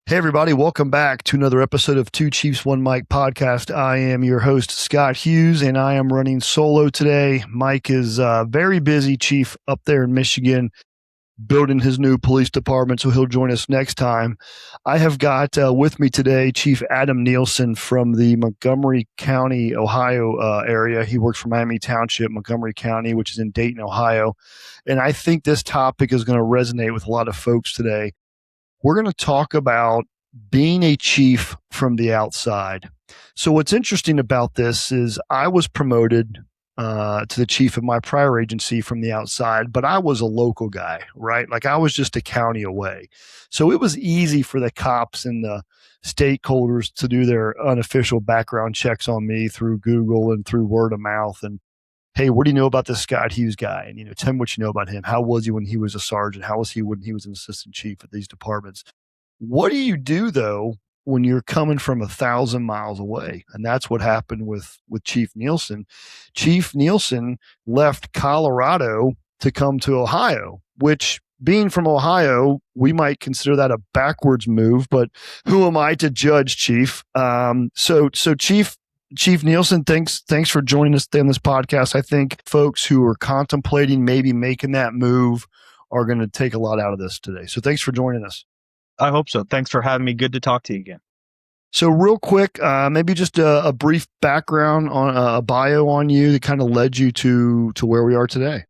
Hey, everybody. Welcome back to another episode of Two Chiefs, One Mike podcast. I am your host, Scott Hughes, and I am running solo today. Mike is very busy, Chief, up there in Michigan, building his new police department, so he'll join us next time. I have got with me today Chief Adam Nielsen from the Montgomery County, Ohio area. He works for Miami Township, Montgomery County, which is in Dayton, Ohio. And I think this topic is going to resonate with a lot of folks today. We're going to talk about being a chief from the outside. So what's interesting about this is I was promoted to the chief of my prior agency from the outside, but I was a local guy, right? Like I was just a county away. So it was easy for the cops and the stakeholders to do their unofficial background checks on me through Google and through word of mouth. And hey, what do you know about this Scott Hughes guy? And, tell me what you know about him. How was he when he was a sergeant? How was he when he was an assistant chief at these departments? What do you do, though, when you're coming from 1,000 miles away? And that's what happened with Chief Nielsen. Chief Nielsen left Colorado to come to Ohio, which, being from Ohio, we might consider that a backwards move, but who am I to judge, Chief? So Chief Nielsen, thanks for joining us on this podcast. I think folks who are contemplating maybe making that move are going to take a lot out of this today. So thanks for joining us. I hope so. Thanks for having me. Good to talk to you again. So real quick, maybe just a brief background on a bio on you that kind of led you to where we are today.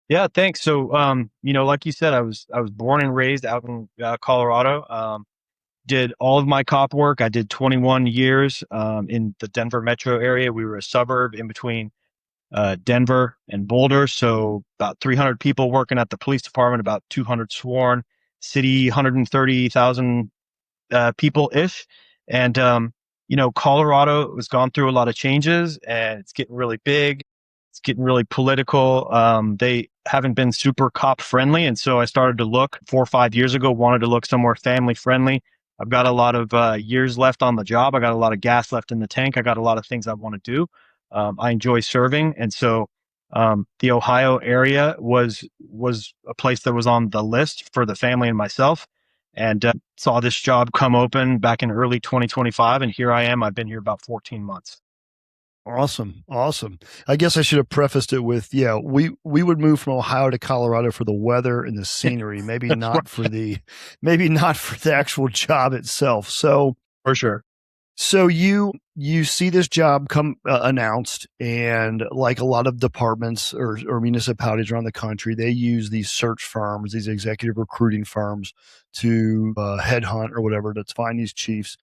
Yeah, thanks. So, like you said, I was born and raised out in Colorado. Did all of my cop work. I did 21 years in the Denver metro area. We were a suburb in between Denver and Boulder. So about 300 people working at the police department, about 200 sworn, city 130,000 people-ish. And, Colorado has gone through a lot of changes and it's getting really big. It's getting really political. They haven't been super cop friendly. And so I started to look 4 or 5 years ago, wanted to look somewhere family friendly. I've got a lot of years left on the job. I got a lot of gas left in the tank. I got a lot of things I want to do. I enjoy serving. And so the Ohio area was a place that was on the list for the family and myself, and saw this job come open back in early 2025. And here I am. I've been here about 14 months. Awesome. I guess I should have prefaced it with, we would move from Ohio to Colorado for the weather and the scenery, maybe not for the actual job itself. So for sure. So you see this job come announced, and like a lot of departments or municipalities around the country, they use these search firms, these executive recruiting firms to headhunt or whatever to find these chiefs.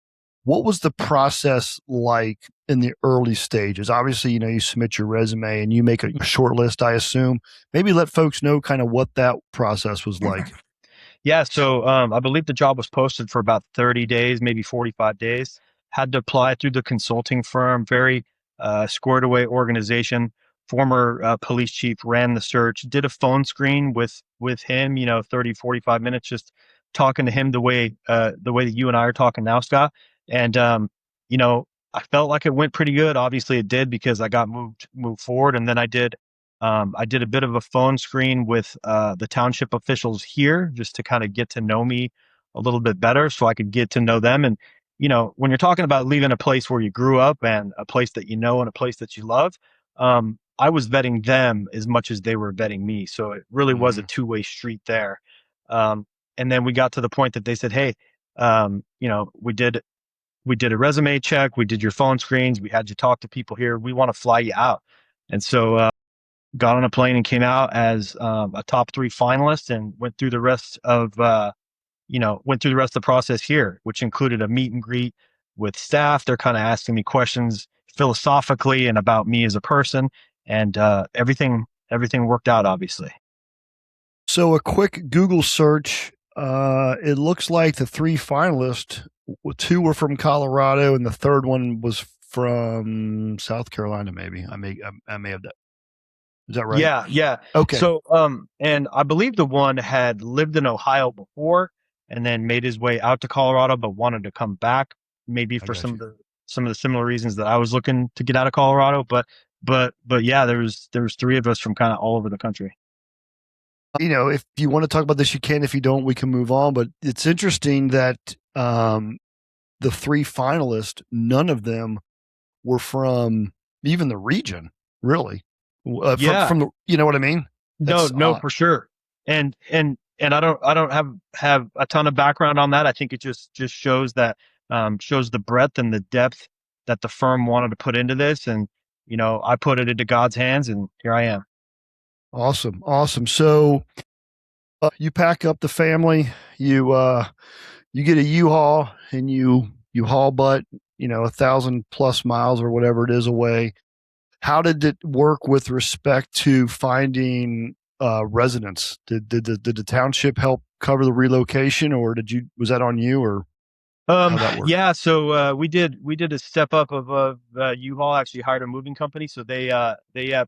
What was the process like in the early stages? Obviously, you submit your resume and you make a short list, I assume. Maybe let folks know kind of what that process was like. Yeah, so I believe the job was posted for about 30 days, maybe 45 days. Had to apply through the consulting firm, very squared away organization. Former police chief ran the search, did a phone screen with him, 30, 45 minutes, just talking to him the way that you and I are talking now, Scott. And, I felt like it went pretty good. Obviously it did, because I got moved forward. And then I did a bit of a phone screen with the township officials here, just to kind of get to know me a little bit better so I could get to know them. And, when you're talking about leaving a place where you grew up and a place that and a place that you love, I was vetting them as much as they were vetting me. So it really was a two-way street there. And then we got to the point that they said, hey, we did a resume check. We did your phone screens. We had you talk to people here. We want to fly you out. And so got on a plane and came out as a top 3 finalist, and went through the rest of the process here, which included a meet and greet with staff. They're kind of asking me questions philosophically and about me as a person, and everything worked out, obviously. So a quick Google search, it looks like the 3 finalists, 2 were from Colorado and the third one was from South Carolina. Maybe I may have that. Is that right? Yeah. Okay. So, and I believe the one had lived in Ohio before and then made his way out to Colorado, but wanted to come back, maybe for some of the similar reasons that I was looking to get out of Colorado. But yeah, there was 3 of us from kind of all over the country. If you want to talk about this, you can. If you don't, we can move on. But it's interesting that um, the three finalists, none of them were from even the region, really. Yeah. From the, you know what I mean? No, That's no, for sure. And I don't have a ton of background on that. I think it just shows that shows the breadth and the depth that the firm wanted to put into this. And, I put it into God's hands, and here I am. awesome. Awesome. So you pack up the family, you get a U-Haul and you haul butt, 1,000+ miles or whatever it is away. How did it work with respect to finding residents? Did the township help cover the relocation, or was that on you, or how that worked? Yeah, so we did a step up of U-Haul actually hired a moving company, so they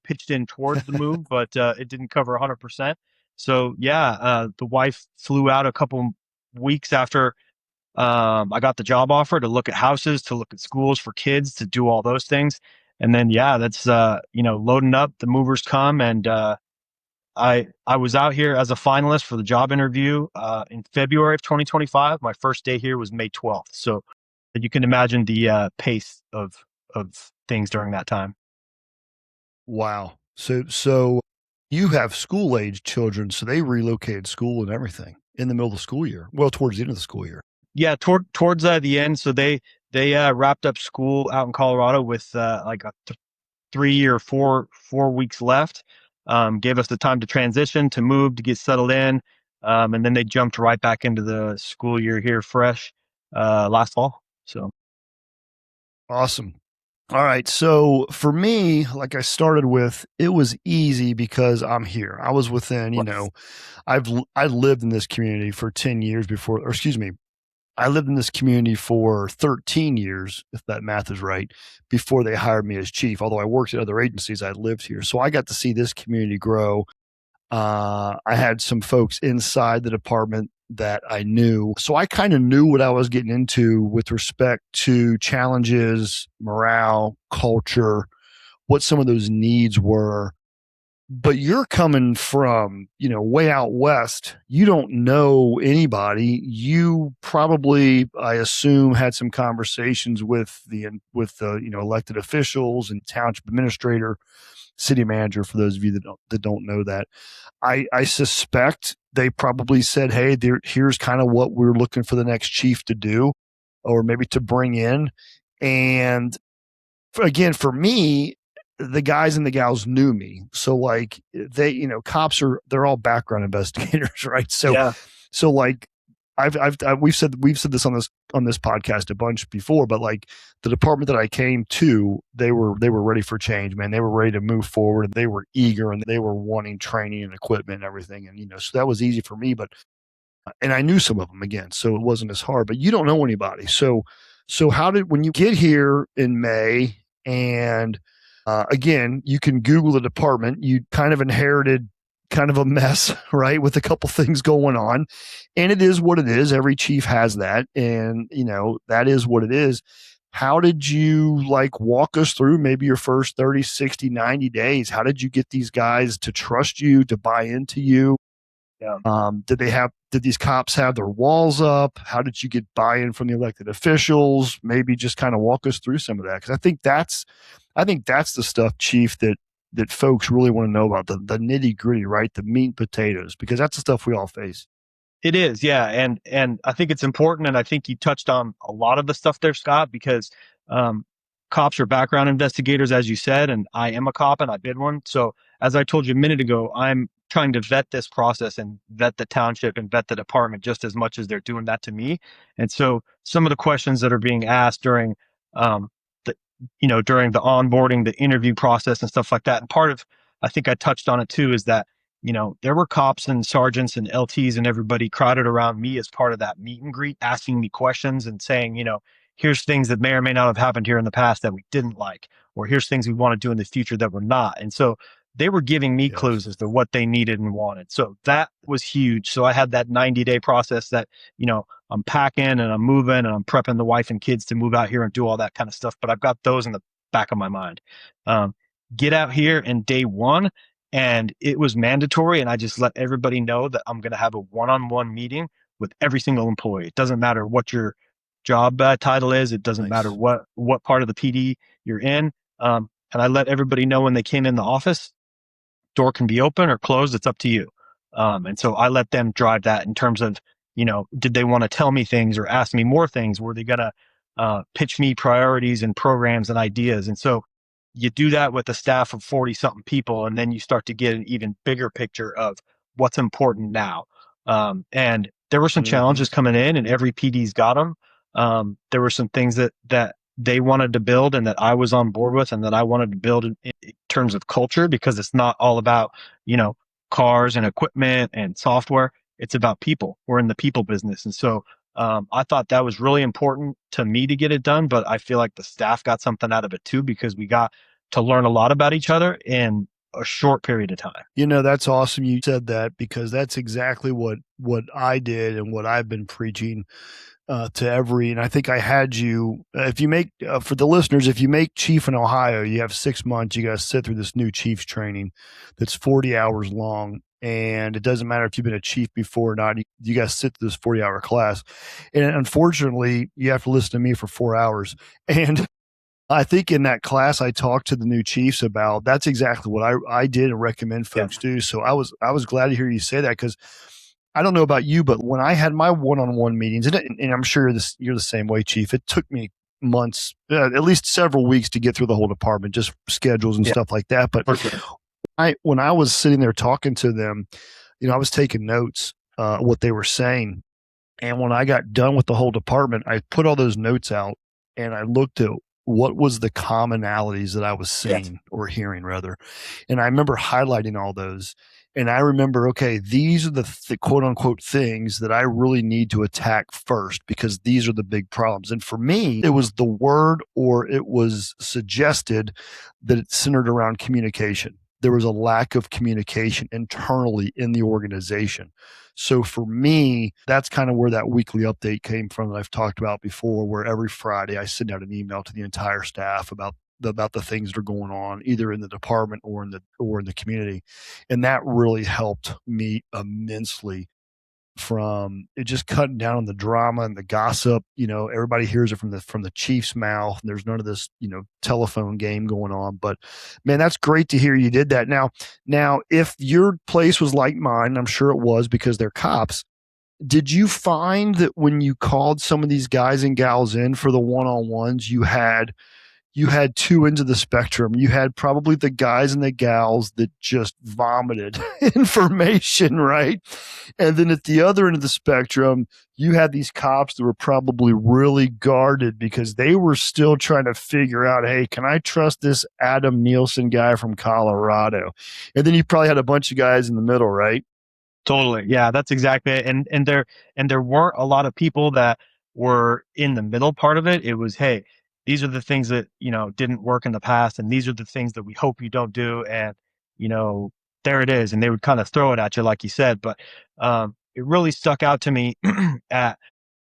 pitched in towards the move, but it didn't cover 100%. So yeah, the wife flew out a couple weeks after I got the job offer to look at houses, to look at schools for kids, to do all those things. And then, yeah, that's, loading up, the movers come. And I was out here as a finalist for the job interview in February of 2025. My first day here was May 12th. So you can imagine the pace of things during that time. Wow. So you have school age children, so they relocated school and everything in the middle of the school year. Well, towards the end of the school year. Yeah, towards the end. So they wrapped up school out in Colorado with like a 3 or 4 weeks left. Gave us the time to transition, to move, to get settled in, and then they jumped right back into the school year here fresh last fall. So Awesome. All right. So for me, like I started with, it was easy because I'm here. I was within, I lived in this community for 10 years before, or excuse me, I lived in this community for 13 years, if that math is right, before they hired me as chief. Although I worked at other agencies, I lived here. So I got to see this community grow. I had some folks inside the department that I knew. So I kind of knew what I was getting into with respect to challenges, morale, culture, what some of those needs were. But you're coming from, way out west. You don't know anybody. You probably, I assume, had some conversations with the elected officials and township administrator, city manager. For those of you that don't know that, I suspect they probably said, "Hey, here's kind of what we're looking for the next chief to do, or maybe to bring in." And again, for me, the guys and the gals knew me. So like cops they're all background investigators, right? So, yeah, so like we've said this on this podcast a bunch before, but like the department that I came to, they were ready for change, man. They were ready to move forward. They were eager and they were wanting training and equipment and everything. And, so that was easy for me, and I knew some of them again, so it wasn't as hard, but you don't know anybody. So when you get here in May and again, you can Google the department. You kind of inherited kind of a mess, right? With a couple things going on. And it is what it is. Every chief has that. And, that is what it is. How did you walk us through maybe your first 30, 60, 90 days? How did you get these guys to trust you, to buy into you? yeah. Did these cops have their walls up? How did you get buy-in from the elected officials? Maybe just kind of walk us through some of that. Cause I think that's the stuff, Chief, that folks really want to know about, the nitty gritty, right? The meat and potatoes, because that's the stuff we all face. It is, yeah, and I think it's important, and I think you touched on a lot of the stuff there, Scott, because um, cops are background investigators, as you said, and I am a cop and I've been one. So as I told you a minute ago, I'm trying to vet this process and vet the township and vet the department just as much as they're doing that to me. And so some of the questions that are being asked during um, the during the onboarding, the interview process, and stuff like that, and part of, I think I touched on it too, is that there were cops and sergeants and LTs and everybody crowded around me as part of that meet and greet, asking me questions and saying, here's things that may or may not have happened here in the past that we didn't like, or here's things we want to do in the future that we're not. And so they were giving me Yes. clues as to what they needed and wanted. So that was huge. So I had that 90-day process that, I'm packing and I'm moving and I'm prepping the wife and kids to move out here and do all that kind of stuff. But I've got those in the back of my mind. Get out here in day one, and it was mandatory. And I just let everybody know that I'm going to have a one-on-one meeting with every single employee. It doesn't matter what your job title is. It doesn't matter what part of the PD you're in. And I let everybody know when they came in the office, door can be open or closed. It's up to you. And so I let them drive that in terms of, did they want to tell me things or ask me more things? Were they going to pitch me priorities and programs and ideas? And so you do that with a staff of 40 something people, and then you start to get an even bigger picture of what's important now. And there were some challenges coming in, and every PD's got them. There were some things that they wanted to build and that I was on board with and that I wanted to build in terms of culture, because it's not all about, cars and equipment and software. It's about people. We're in the people business. And so I thought that was really important to me to get it done, but I feel like the staff got something out of it too, because we got to learn a lot about each other in a short period of time. That's awesome you said that, because that's exactly what I did and what I've been preaching and I think I had you, if you make, for the listeners, if you make chief in Ohio, you have 6 months, you got to sit through this new chief's training that's 40 hours long. And it doesn't matter if you've been a chief before or not, you got to sit through this 40-hour class. And unfortunately, you have to listen to me for 4 hours. And I think in that class, I talked to the new chiefs about, that's exactly what I did and recommend folks do. So I was glad to hear you say that, because I don't know about you, but when I had my one-on-one meetings, and I'm sure you're the same way, Chief, it took me months, at least several weeks to get through the whole department, just schedules and stuff like that. But when I was sitting there talking to them, I was taking notes, what they were saying. And when I got done with the whole department, I put all those notes out and I looked at what was the commonalities that I was seeing or hearing rather. And I remember highlighting all those. And I remember, okay, these are the quote unquote things that I really need to attack first, because these are the big problems. And for me, it was the word, or it was suggested that it's centered around communication. There was a lack of communication internally in the organization. So for me, that's kind of where that weekly update came from that I've talked about before, where every Friday I send out an email to the entire staff about the things that are going on, either in the department or in the community. And that really helped me immensely, from it just cutting down on the drama and the gossip. Everybody hears it from the chief's mouth, and there's none of this, telephone game going on. But man, that's great to hear you did that. Now, if your place was like mine, I'm sure it was because they're cops, did you find that when you called some of these guys and gals in for the one-on-ones, you had two ends of the spectrum? You had probably the guys and the gals that just vomited information, right? And then at the other end of the spectrum, you had these cops that were probably really guarded because they were still trying to figure out, hey, can I trust this Adam Nielsen guy from Colorado? And then you probably had a bunch of guys in the middle, right? Totally. Yeah, that's exactly it. And there weren't a lot of people that were in the middle part of it. It was, hey, these are the things that, didn't work in the past, and these are the things that we hope you don't do. And, there it is. And they would kind of throw it at you, like you said. But it really stuck out to me at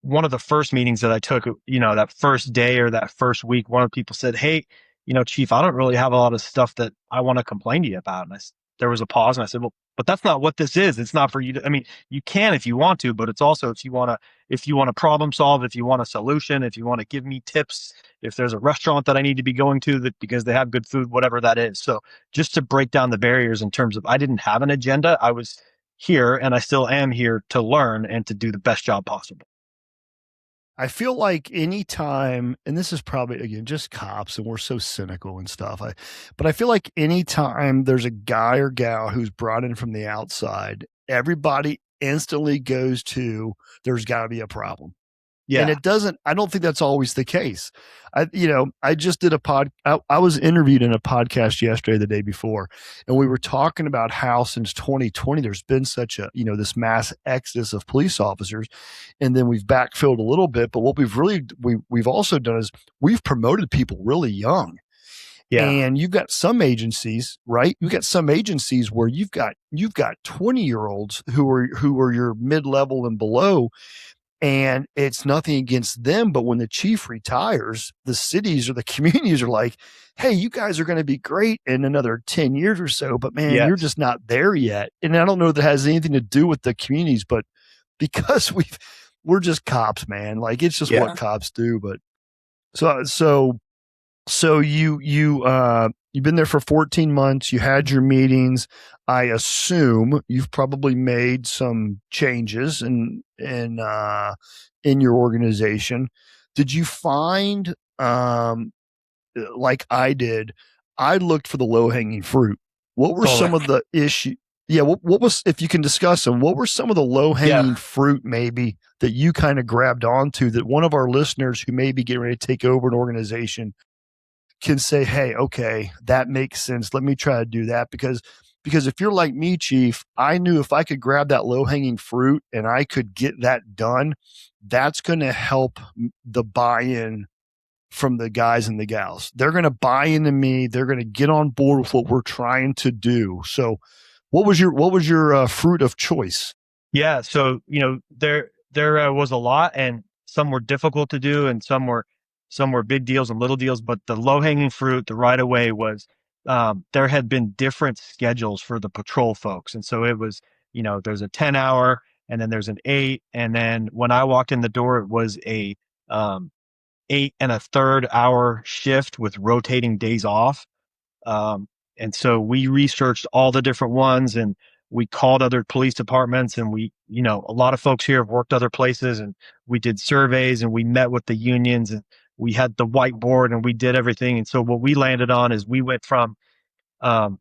one of the first meetings that I took, that first day or that first week. One of the people said, hey, Chief, I don't really have a lot of stuff that I want to complain to you about. And there was a pause, and I said, well, but that's not what this is. It's not for you to, you can if you want to, but it's also if you want to problem solve, if you want a solution, if you want to give me tips, if there's a restaurant that I need to be going to that because they have good food, whatever that is. So just to break down the barriers in terms of, I didn't have an agenda. I was here, and I still am here to learn and to do the best job possible. I feel like anytime, and this is probably, again, just cops, and we're so cynical and stuff. But I feel like anytime there's a guy or gal who's brought in from the outside, everybody instantly goes to, there's got to be a problem. Yeah. And I don't think that's always the case. I just did I was interviewed in a podcast yesterday, the day before, and we were talking about how since 2020, there's been such a, this mass exodus of police officers. And then we've backfilled a little bit, but what we've also done is we've promoted people really young. Yeah. And you've got some agencies, right? You've got some agencies where you've got 20-year-olds who are your mid-level and below. And it's nothing against them, but when the chief retires, the cities or the communities are like, hey, you guys are going to be great in another 10 years or so, but man, you're just not there yet. And I don't know if that has anything to do with the communities, but because we're just cops, man. Like it's just what cops do. But so you've been there for 14 months. You had your meetings. I assume you've probably made some changes in your organization. Did you find like I did? I looked for the low hanging fruit. What were some of the issues? Yeah, what was, if you can discuss them, what were some of the low hanging fruit maybe that you kind of grabbed onto that one of our listeners who may be getting ready to take over an organization can say, hey, okay, that makes sense. Let me try to do that. Because if you're like me, Chief, I knew if I could grab that low hanging fruit and I could get that done, that's going to help the buy-in from the guys and the gals. They're going to buy into me. They're going to get on board with what we're trying to do. So what was your fruit of choice? Yeah. So, there was a lot, and some were difficult to do and some were big deals and little deals, but the low hanging fruit, the right away was, there had been different schedules for the patrol folks. And so it was, there's a 10-hour and then there's an 8. And then when I walked in the door, it was a, 8 1/3 hour shift with rotating days off. And so we researched all the different ones, and we called other police departments, and a lot of folks here have worked other places, and we did surveys and we met with the unions, and we had the whiteboard and we did everything. And so what we landed on is we went from, um,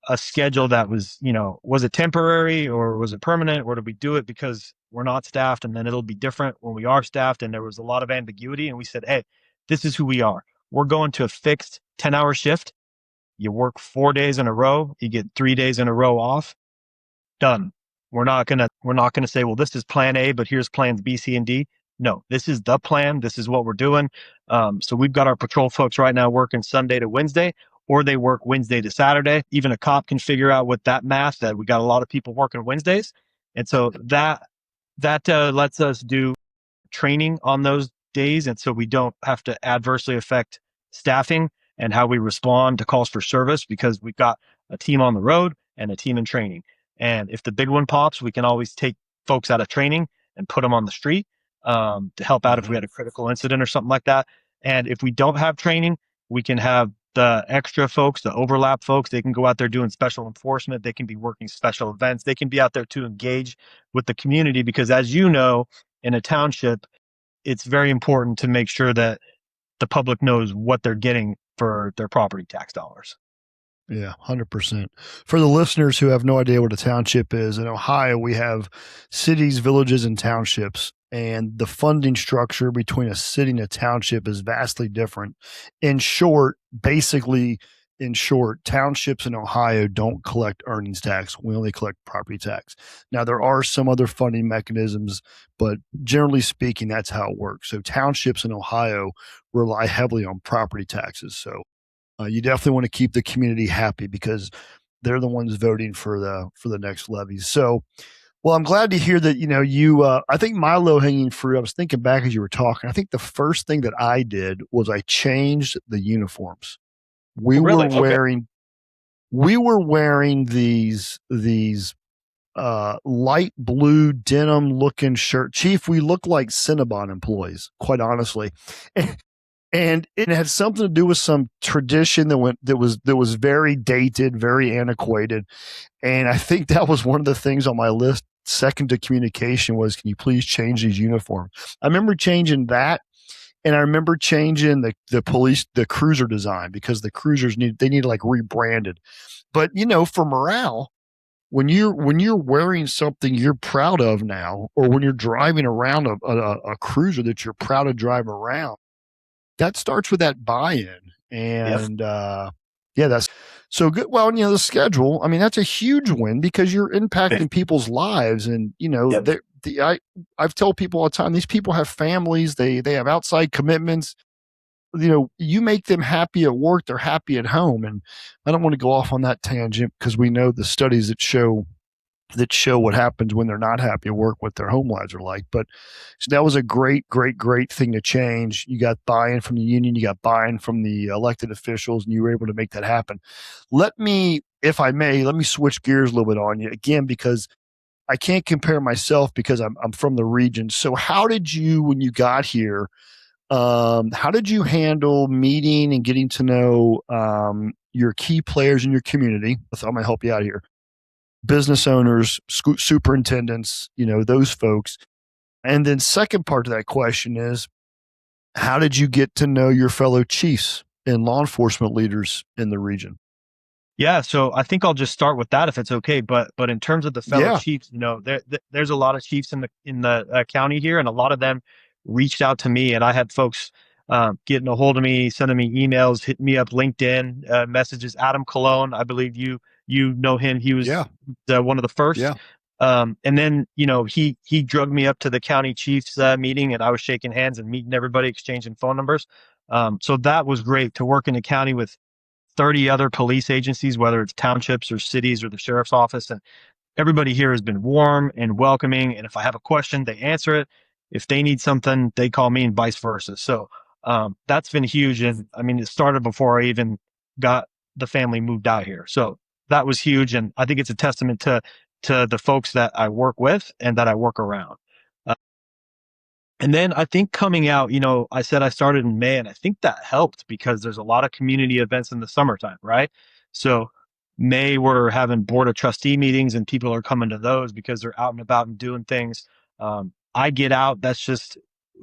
a schedule that was, was it temporary or was it permanent, or did we do it because we're not staffed and then it'll be different when we are staffed? And there was a lot of ambiguity, and we said, hey, this is who we are. We're going to a fixed 10-hour shift. You work 4 days in a row, you get 3 days in a row off. Done. We're not gonna say, well, this is plan A, but here's plans B, C, and D. No, this is the plan. This is what we're doing. So we've got our patrol folks right now working Sunday to Wednesday, or they work Wednesday to Saturday. Even a cop can figure out with that math that we got a lot of people working Wednesdays. And so that lets us do training on those days. And so we don't have to adversely affect staffing and how we respond to calls for service, because we've got a team on the road and a team in training. And if the big one pops, we can always take folks out of training and put them on the street, to help out if we had a critical incident or something like that. And if we don't have training, we can have the extra folks, the overlap folks. They can go out there doing special enforcement. They can be working special events. They can be out there to engage with the community, because as you know, in a township, it's very important to make sure that the public knows what they're getting for their property tax dollars. Yeah, 100%. For the listeners who have no idea what a township is, in Ohio, we have cities, villages, and townships. And the funding structure between a city and a township is vastly different. In short, townships in Ohio don't collect earnings tax. We only collect property tax. Now, there are some other funding mechanisms, but generally speaking, that's how it works. So townships in Ohio rely heavily on property taxes. So you definitely want to keep the community happy because they're the ones voting for the next levies. So, well, I'm glad to hear that, I think my low hanging fruit, I was thinking back as you were talking, I think the first thing that I did was I changed the uniforms. We were wearing these light blue denim looking shirt. Chief, we look like Cinnabon employees, quite honestly. And it had something to do with some tradition that was very dated, very antiquated. And I think that was one of the things on my list, second to communication, was, can you please change these uniforms? I remember changing that. And I remember changing the cruiser design, because the cruisers need like rebranded. But for morale, when you're wearing something you're proud of now, or when you're driving around a cruiser that you're proud to drive around, that starts with that buy-in. And that's so good. Well, the schedule, I mean, that's a huge win because you're impacting people's lives. And, I've told people all the time, these people have families, they have outside commitments. You make them happy at work, they're happy at home. And I don't want to go off on that tangent, because we know the studies that show what happens when they're not happy at work, what their home lives are like. But so that was a great thing to change. You got buy-in from the union, you got buy-in from the elected officials, and you were able to make that happen. Let me switch gears a little bit on you again, because I can't compare myself because I'm from the region. So how did you, when you got here, how did you handle meeting and getting to know your key players in your community? I'm going to help you out here. Business owners, superintendents, those folks. And then second part to that question is, how did you get to know your fellow chiefs and law enforcement leaders in the region? Yeah, so I think I'll just start with that if it's okay. But in terms of the fellow Yeah. chiefs, there's a lot of chiefs in the county here, and a lot of them reached out to me, and I had folks getting a hold of me, sending me emails, hitting me up LinkedIn messages. Adam Cologne, I believe you know him. He was Yeah. one of the first. Yeah. And then he drugged me up to the county chiefs meeting, and I was shaking hands and meeting everybody, exchanging phone numbers. So that was great to work in the county with 30 other police agencies, whether it's townships or cities or the sheriff's office. And everybody here has been warm and welcoming. And if I have a question, they answer it. If they need something, they call me, and vice versa. So that's been huge. And I mean, it started before I even got the family moved out here. So that was huge. And I think it's a testament to the folks that I work with and that I work around. And then I think coming out, I said I started in May, and I think that helped because there's a lot of community events in the summertime, right? So May, we're having board of trustee meetings, and people are coming to those because they're out and about and doing things. I get out. That's just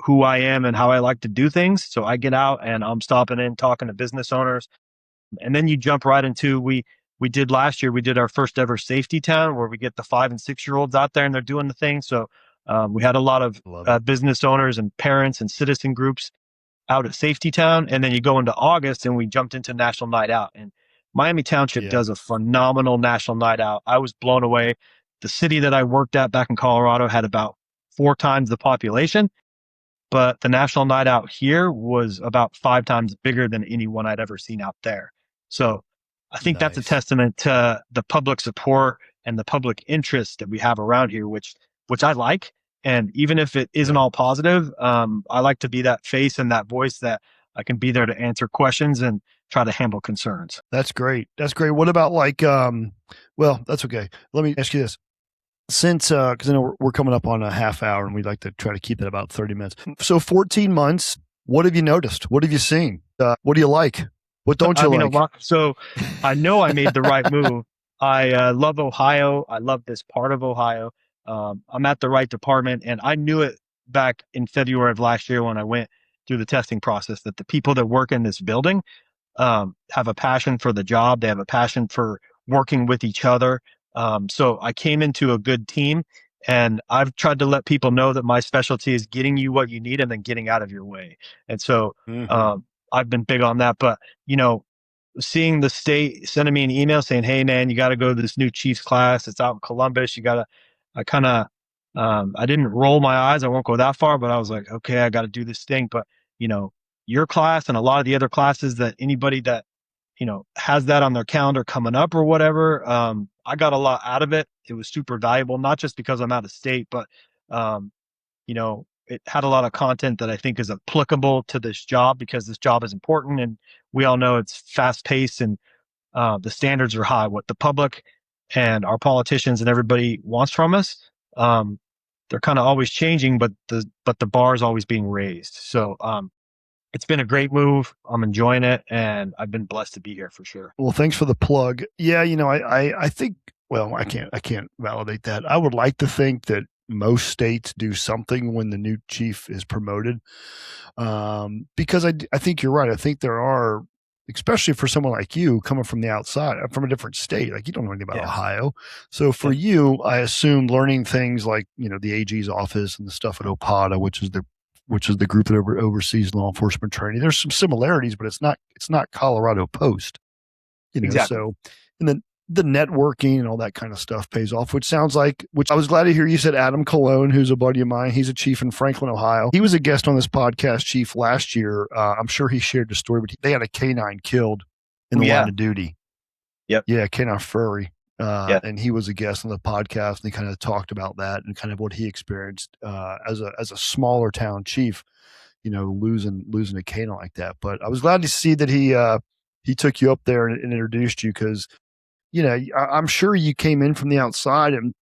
who I am and how I like to do things. So I get out and I'm stopping in, talking to business owners. And then you jump right into, we did last year, we did our first ever safety town where we get the 5 and 6-year-olds out there and they're doing the thing. So we had a lot of business owners and parents and citizen groups out at Safety Town. And then you go into August and we jumped into National Night Out. And Miami Township does a phenomenal National Night Out. I was blown away. The city that I worked at back in Colorado had about 4 times the population, but the National Night Out here was about 5 times bigger than any one I'd ever seen out there. So I think that's a testament to the public support and the public interest that we have around here, which I like. And even if it isn't all positive, I like to be that face and that voice that I can be there to answer questions and try to handle concerns. That's great. That's great. What about well, that's okay. Let me ask you this. Since, because I know we're coming up on a half hour and we'd like to try to keep it about 30 minutes. So 14 months, what have you noticed? What have you seen? What do you like? What don't you like? So I know I made the right move. I love Ohio. I love this part of Ohio. I'm at the right department, and I knew it back in February of last year when I went through the testing process that the people that work in this building have a passion for the job. They have a passion for working with each other. So I came into a good team, and I've tried to let people know that my specialty is getting you what you need and then getting out of your way. And so I've been big on that. But, seeing the state sending me an email saying, "Hey man, you got to go to this new Chiefs class. It's out in Columbus. I didn't roll my eyes. I won't go that far, but I was like, okay, I got to do this thing. But, your class and a lot of the other classes that anybody that, has that on their calendar coming up or whatever, I got a lot out of it. It was super valuable, not just because I'm out of state, but, it had a lot of content that I think is applicable to this job because this job is important. And we all know it's fast paced and the standards are high. What the public and our politicians and everybody wants from us, they're kind of always changing, but the bar is always being raised. So it's been a great move. I'm enjoying it, and I've been blessed to be here for sure. Well, thanks for the plug. Yeah, I think, well, I can't validate that. I would like to think that most states do something when the new chief is promoted, because I think you're right. I think there are, especially for someone like you coming from the outside, from a different state, like you don't know anything about Ohio. So for you, I assume learning things like, the AG's office and the stuff at OPADA, which is the group that oversees law enforcement training. There's some similarities, but it's not Colorado Post, Exactly. So, and then the networking and all that kind of stuff pays off, which I was glad to hear you said Adam Cologne, who's a buddy of mine. He's a chief in Franklin, Ohio. He was a guest on this podcast, Chief, last year. I'm sure he shared the story, but they had a canine killed in the line of duty. Yep. Yeah. Canine Furry. And he was a guest on the podcast, and he kind of talked about that and kind of what he experienced as a smaller town chief, losing a canine like that. But I was glad to see that he took you up there and introduced you, because I'm sure you came in from the outside and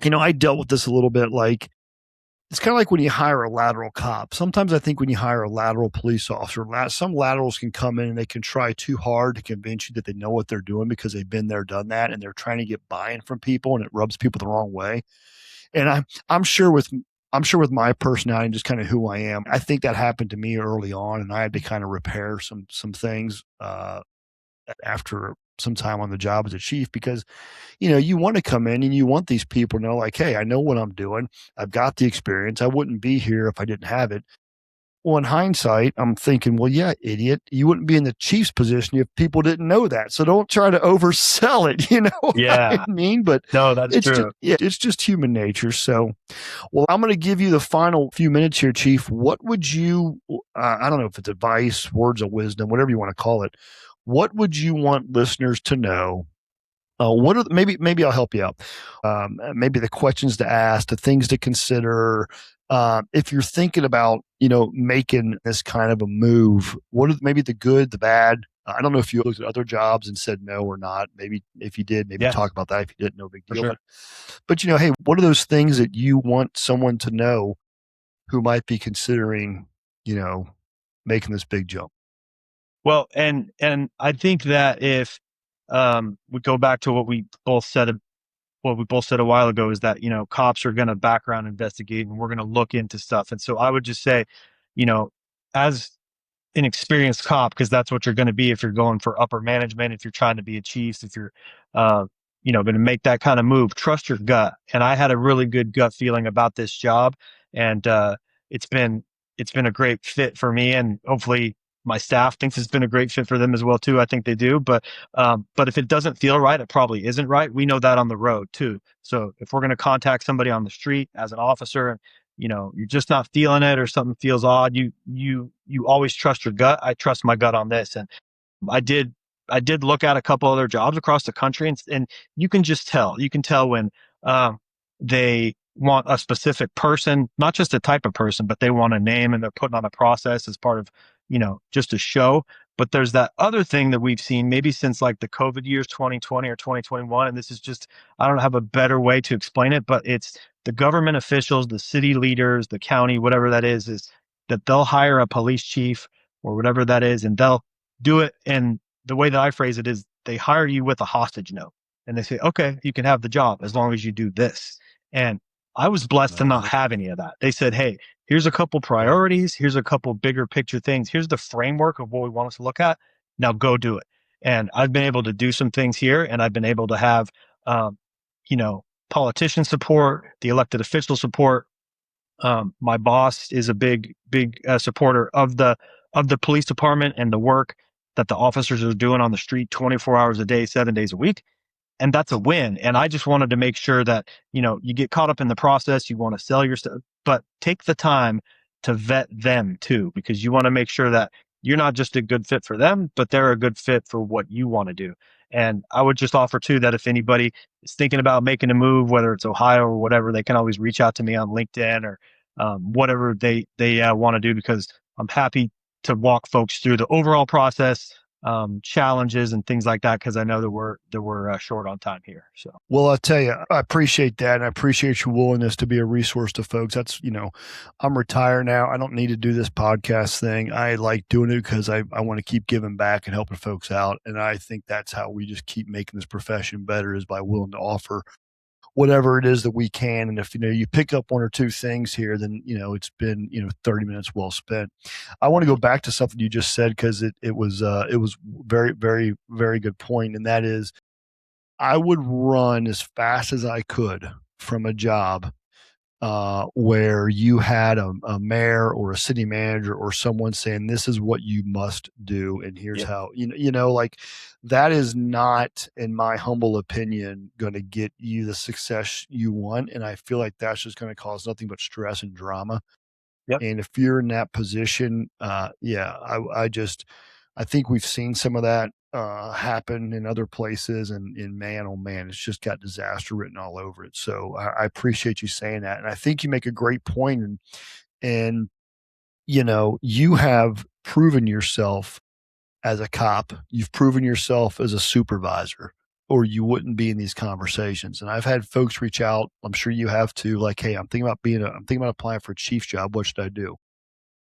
I dealt with this a little bit. Like, it's kind of like when you hire a lateral cop. Sometimes I think when you hire a lateral police officer, some laterals can come in and they can try too hard to convince you that they know what they're doing because they've been there, done that, and they're trying to get buy-in from people, and it rubs people the wrong way. And I'm sure with my personality and just kind of who I am, I think that happened to me early on, and I had to kind of repair some things after some time on the job as a chief, because you want to come in and you want these people to know, like, hey, I know what I'm doing. I've got the experience. I wouldn't be here if I didn't have it. Well, in hindsight, I'm thinking, well, yeah, idiot, you wouldn't be in the Chiefs position if people didn't know that. So don't try to oversell it. You know what Yeah. I mean? But No, that's true. it's just human nature. So, well, I'm going to give you the final few minutes here, Chief. What would you, I don't know if it's advice, words of wisdom, whatever you want to call it. What would you want listeners to know? What are maybe I'll help you out. Maybe the questions to ask, the things to consider. If you're thinking about, making this kind of a move, what are maybe the good, the bad? I don't know if you looked at other jobs and said no or not. Maybe if you did, maybe Yes, talk about that. If you didn't, no big for deal. sure. But hey, what are those things that you want someone to know who might be considering, making this big jump? Well, and I think that if we go back to what we both said a while ago, is that cops are going to background investigate and we're going to look into stuff. And so I would just say, as an experienced cop, because that's what you're going to be if you're going for upper management, if you're trying to be a chief, if you're going to make that kind of move, trust your gut. And I had a really good gut feeling about this job, and it's been a great fit for me, and hopefully my staff thinks it's been a great fit for them as well too. I think they do. But if it doesn't feel right, it probably isn't right. We know that on the road too. So if we're going to contact somebody on the street as an officer, and you're just not feeling it, or something feels odd, you always trust your gut. I trust my gut on this. And I did look at a couple other jobs across the country, and you can tell when they want a specific person, not just a type of person, but they want a name, and they're putting on a process as part of, just a show. But there's that other thing that we've seen maybe since like the COVID years, 2020 or 2021. And this is just, I don't have a better way to explain it, but it's the government officials, the city leaders, the county, whatever that is that they'll hire a police chief or whatever that is, and they'll do it. And the way that I phrase it is they hire you with a hostage note, and they say, okay, you can have the job as long as you do this. And I was blessed to not have any of that. They said, hey, here's a couple priorities. Here's a couple bigger picture things. Here's the framework of what we want us to look at. Now go do it. And I've been able to do some things here, and I've been able to have, politician support, the elected official support. My boss is a big supporter of the police department and the work that the officers are doing on the street 24 hours a day, 7 days a week. And that's a win. And I just wanted to make sure that, you get caught up in the process. You want to sell your stuff, but take the time to vet them too, because you want to make sure that you're not just a good fit for them, but they're a good fit for what you want to do. And I would just offer too that if anybody is thinking about making a move, whether it's Ohio or whatever, they can always reach out to me on LinkedIn or whatever they want to do, because I'm happy to walk folks through the overall process, challenges and things like that, because I know that we're short on time here. So, well, I'll tell you, I appreciate that, and I appreciate your willingness to be a resource to folks. That's, I'm retired now. I don't need to do this podcast thing. I like doing it because I want to keep giving back and helping folks out, and I think that's how we just keep making this profession better, is by willing to offer whatever it is that we can. And if you pick up one or two things here, then it's been 30 minutes well spent. I want to go back to something you just said, because it was very, very, very good point, and that is, I would run as fast as I could from a job where you had a mayor or a city manager or someone saying, this is what you must do, and here's how. Like, that is not, in my humble opinion, going to get you the success you want. And I feel like that's just going to cause nothing but stress and drama. Yep. And if you're in that position, I think we've seen some of that happen in other places, and man, oh man, it's just got disaster written all over it. So I appreciate you saying that. And I think you make a great point, and you have proven yourself as a cop. You've proven yourself as a supervisor or you wouldn't be in these conversations. And I've had folks reach out, I'm sure you have too, like, hey, I'm thinking about applying for a chief's job. What should I do?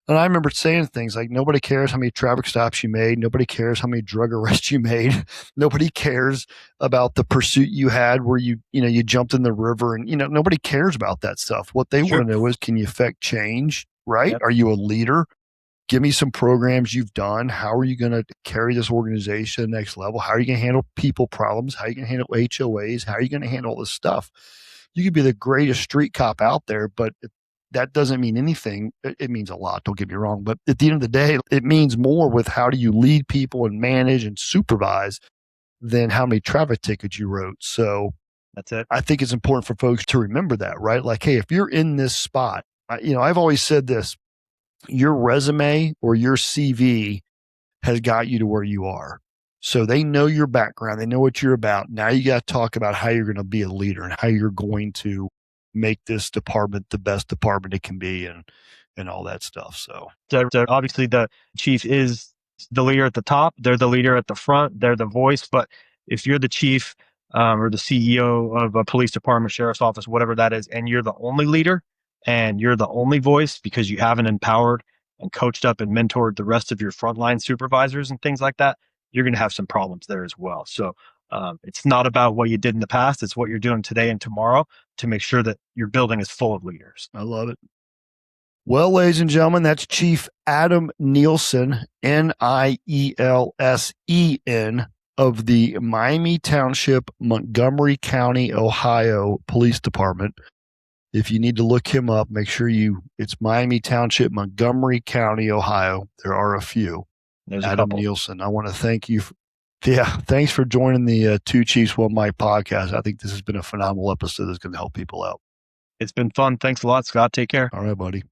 And I remember saying things like, nobody cares how many traffic stops you made. Nobody cares how many drug arrests you made. Nobody cares about the pursuit you had where you jumped in the river, and, nobody cares about that stuff. What they want to know is, can you affect change, right? Yep. Are you a leader? Give me some programs you've done. How are you going to carry this organization to the next level? How are you going to handle people problems? How are you going to handle HOAs? How are you going to handle all this stuff? You could be the greatest street cop out there, but that doesn't mean anything. It means a lot, don't get me wrong. But at the end of the day, it means more with how do you lead people and manage and supervise than how many traffic tickets you wrote. So that's it. I think it's important for folks to remember that, right? Like, hey, if you're in this spot, I've always said this, your resume or your CV has got you to where you are. So they know your background. They know what you're about. Now you got to talk about how you're going to be a leader and how you're going to make this department the best department it can be, and all that stuff. So obviously the chief is the leader at the top. They're the leader at the front. They're the voice. But if you're the chief or the CEO of a police department, sheriff's office, whatever that is, and you're the only leader and you're the only voice because you haven't empowered and coached up and mentored the rest of your frontline supervisors and things like that, you're going to have some problems there as well. So it's not about what you did in the past. It's what you're doing today and tomorrow to make sure that your building is full of leaders. I love it. Well, ladies and gentlemen, that's Chief Adam Nielsen, Nielsen, of the Miami Township, Montgomery County, Ohio Police Department. If you need to look him up, make sure it's Miami Township, Montgomery County, Ohio. There are a few. There's Adam Nielsen. I want to thank you. Thanks for joining the Two Chiefs, One Mic podcast. I think this has been a phenomenal episode that's going to help people out. It's been fun. Thanks a lot, Scott. Take care. All right, buddy.